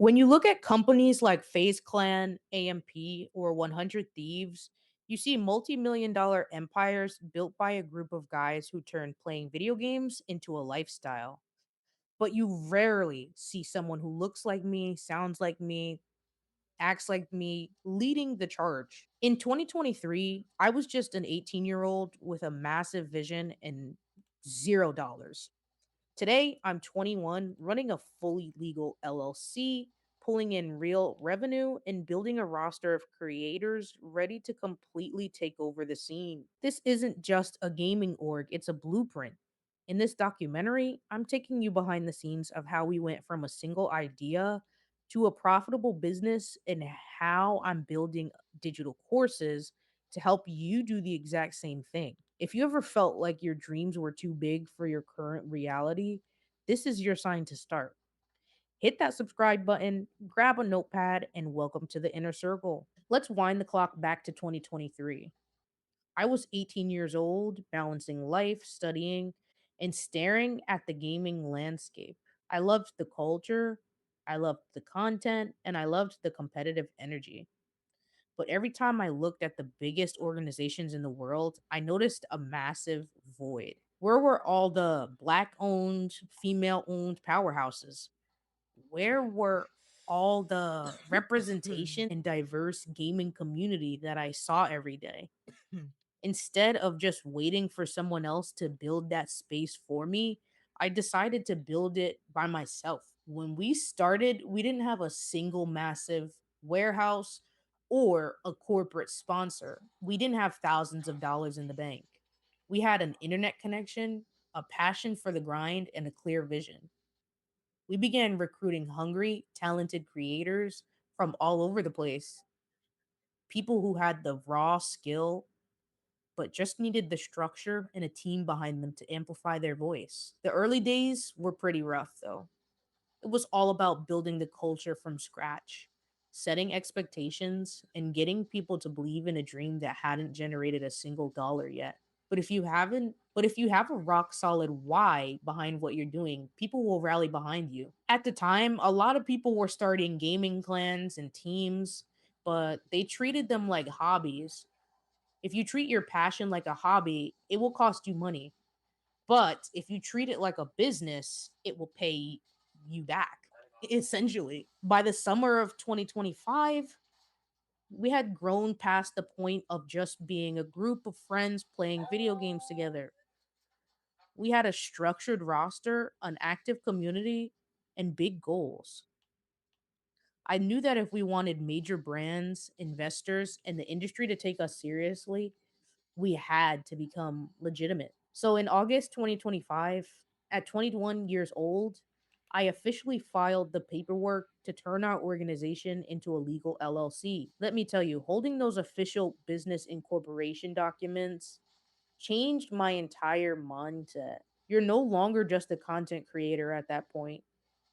When you look at companies like FaZe Clan, AMP, or 100 Thieves, you see multi-million dollar empires built by a group of guys who turned playing video games into a lifestyle. But you rarely see someone who looks like me, sounds like me, acts like me leading the charge. In 2023, I was just an 18-year-old with a massive vision and $0. Today, I'm 21, running a fully legal LLC, pulling in real revenue, and building a roster of creators ready to completely take over the scene. This isn't just a gaming org, it's a blueprint. In this documentary, I'm taking you behind the scenes of how we went from a single idea to a profitable business and how I'm building digital courses to help you do the exact same thing. If you ever felt like your dreams were too big for your current reality, this is your sign to start. Hit that subscribe button, grab a notepad, and welcome to the inner circle. Let's wind the clock back to 2023. I was 18 years old, balancing life, studying, and staring at the gaming landscape. I loved the culture, I loved the content, and I loved the competitive energy. But every time I looked at the biggest organizations in the world, I noticed a massive void. Where were all the black owned, female owned powerhouses? Where were all the representation and diverse gaming community that I saw every day? Instead of just waiting for someone else to build that space for me, I decided to build it by myself. When we started, we didn't have a single massive warehouse or a corporate sponsor. We didn't have thousands of dollars in the bank. We had an internet connection, a passion for the grind, and a clear vision. We began recruiting hungry, talented creators from all over the place, people who had the raw skill but just needed the structure and a team behind them to amplify their voice. The early days were pretty rough, though. It was all about building the culture from scratch, setting expectations, and getting people to believe in a dream that hadn't generated a single dollar yet. But if you have a rock solid why behind what you're doing, people will rally behind you. At the time, a lot of people were starting gaming clans and teams, but they treated them like hobbies. If you treat your passion like a hobby, it will cost you money. But if you treat it like a business, it will pay you back. Essentially, by the summer of 2025, we had grown past the point of just being a group of friends playing video games together. We had a structured roster, an active community, and big goals. I knew that if we wanted major brands, investors, and the industry to take us seriously, we had to become legitimate. So in August 2025, at 21 years old, I officially filed the paperwork to turn our organization into a legal LLC. Let me tell you, holding those official business incorporation documents changed my entire mindset. You're no longer just a content creator at that point.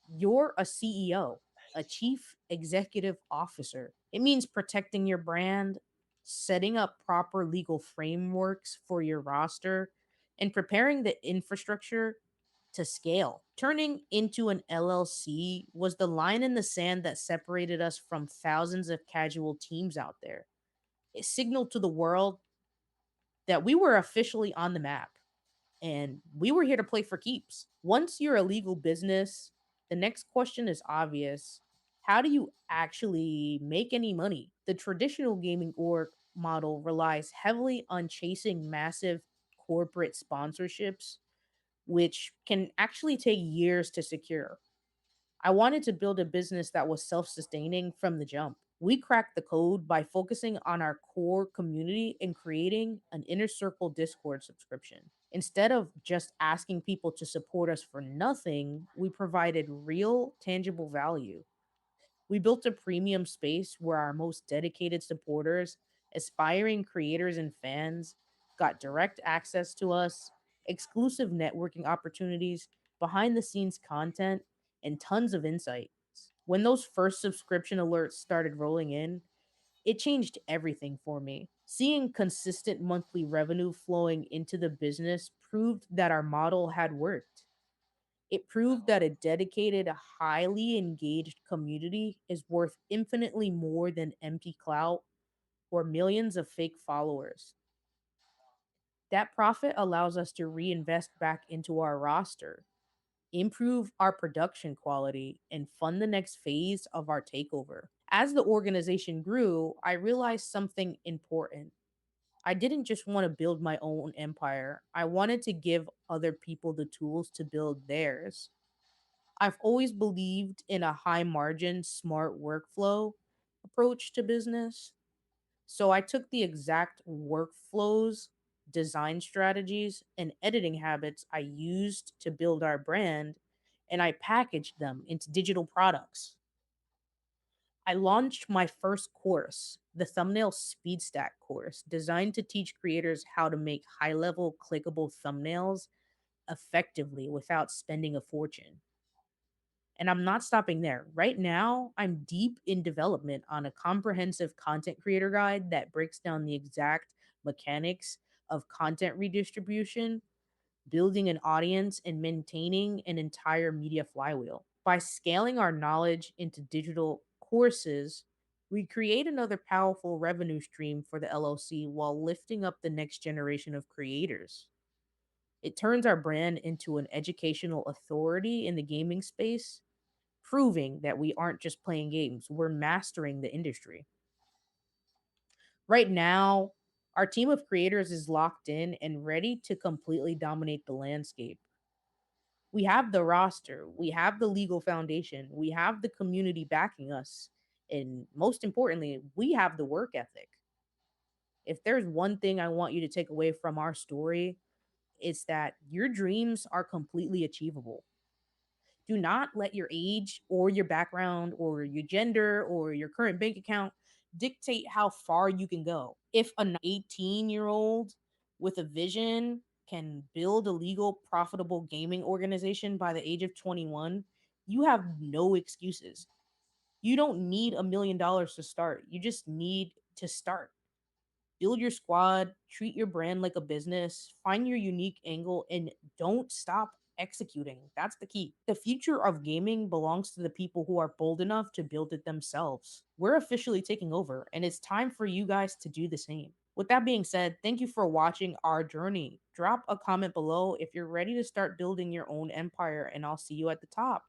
You're a CEO, a chief executive officer. It means protecting your brand, setting up proper legal frameworks for your roster, and preparing the infrastructure to scale. Turning into an LLC was the line in the sand that separated us from thousands of casual teams out there. It signaled to the world that we were officially on the map and we were here to play for keeps. Once you're a legal business, the next question is obvious. How do you actually make any money? The traditional gaming org model relies heavily on chasing massive corporate sponsorships, which can actually take years to secure. I wanted to build a business that was self sustaining from the jump. We cracked the code by focusing on our core community and creating an inner circle Discord subscription. Instead of just asking people to support us for nothing, we provided real, tangible value. We built a premium space where our most dedicated supporters, aspiring creators, and fans got direct access to us, exclusive networking opportunities, behind the scenes content, and tons of insights. When those first subscription alerts started rolling in, it changed everything for me. Seeing consistent monthly revenue flowing into the business proved that our model had worked. It proved that a dedicated, highly engaged community is worth infinitely more than empty clout or millions of fake followers. That profit allows us to reinvest back into our roster, improve our production quality, and fund the next phase of our takeover. As the organization grew, I realized something important. I didn't just want to build my own empire, I wanted to give other people the tools to build theirs. I've always believed in a high margin, smart workflow approach to business. So I took the exact workflows, design strategies, and editing habits I used to build our brand, and I packaged them into digital products. I launched my first course, the Thumbnail Speed Stack course, designed to teach creators how to make high level clickable thumbnails effectively without spending a fortune. And I'm not stopping there. Right now, I'm deep in development on a comprehensive content creator guide that breaks down the exact mechanics of content redistribution, building an audience, and maintaining an entire media flywheel. By scaling our knowledge into digital courses, we create another powerful revenue stream for the LLC while lifting up the next generation of creators. It turns our brand into an educational authority in the gaming space, proving that we aren't just playing games, we're mastering the industry. Right now, our team of creators is locked in and ready to completely dominate the landscape. We have the roster, we have the legal foundation, we have the community backing us, and most importantly, we have the work ethic. If there's one thing I want you to take away from our story, it's that your dreams are completely achievable. Do not let your age or your background or your gender or your current bank account dictate how far you can go. If an 18-year-old with a vision can build a legal, profitable gaming organization by the age of 21, you have no excuses. You don't need $1 million to start. You just need to start. Build your squad, treat your brand like a business, find your unique angle, and don't stop executing. That's the key. The future of gaming belongs to the people who are bold enough to build it themselves. We're officially taking over, and it's time for you guys to do the same. With that being said, thank you for watching our journey. Drop a comment below if you're ready to start building your own empire, and I'll see you at the top.